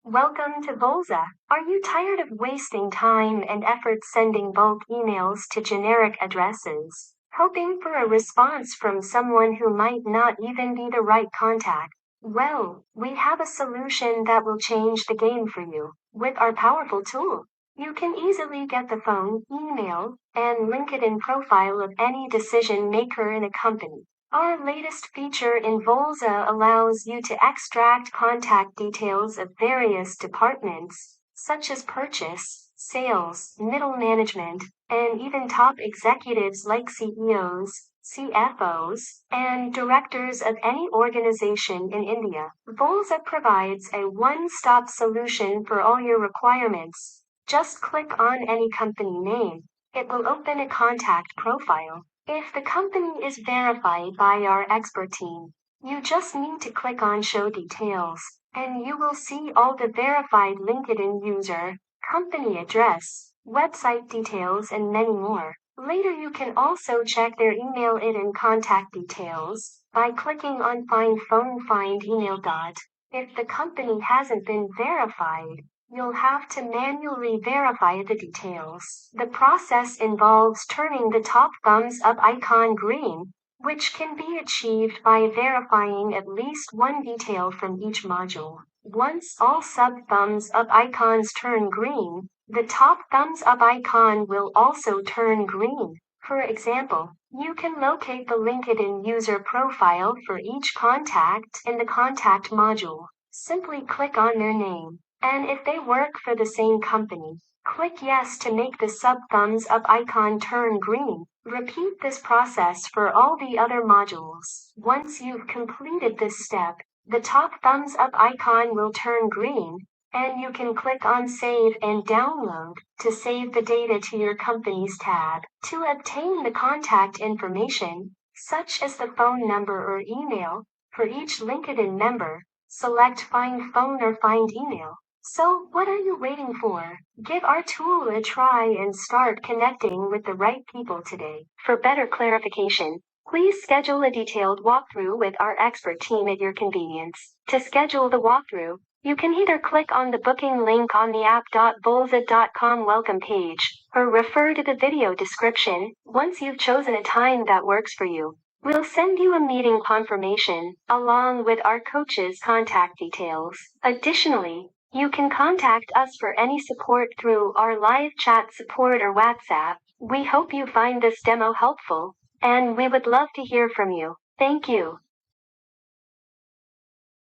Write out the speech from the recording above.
Welcome to Volza. Are you tired of wasting time and effort sending bulk emails to generic addresses, hoping for a response from someone who might not even be the right contact? Well, we have a solution that will change the game for you. With our powerful tool, you can easily get the phone, email, and LinkedIn profile of any decision maker in a company. Our latest feature in Volza allows you to extract contact details of various departments, such as purchase, sales, middle management, and even top executives like CEOs, CFOs, and directors of any organization in India. Volza provides a one-stop solution for all your requirements. Just click on any company name. It will open a contact profile. If the company is verified by our expert team, you just need to click on Show Details, and you will see all the verified LinkedIn user, company address, website details, and many more. Later you can also check their email ID and contact details by clicking on Find Phone Find Email. If the company hasn't been verified, you'll have to manually verify the details. The process involves turning the top thumbs up icon green, which can be achieved by verifying at least one detail from each module. Once all sub thumbs up icons turn green, the top thumbs up icon will also turn green. For example, you can locate the LinkedIn user profile for each contact in the contact module. Simply click on their name. And if they work for the same company, click Yes to make the sub thumbs up icon turn green. Repeat this process for all the other modules. Once you've completed this step, the top thumbs up icon will turn green, and you can click on Save and Download to save the data to your company's tab. To obtain the contact information, such as the phone number or email, for each LinkedIn member, select Find Phone or Find Email. So, what are you waiting for? Give our tool a try and start connecting with the right people today. For better clarification, please schedule a detailed walkthrough with our expert team at your convenience. To schedule the walkthrough, you can either click on the booking link on the app.volza.com welcome page, or refer to the video description. Once you've chosen a time that works for you, we'll send you a meeting confirmation, along with our coach's contact details. Additionally, you can contact us for any support through our live chat support or WhatsApp. We hope you find this demo helpful, and we would love to hear from you. Thank you.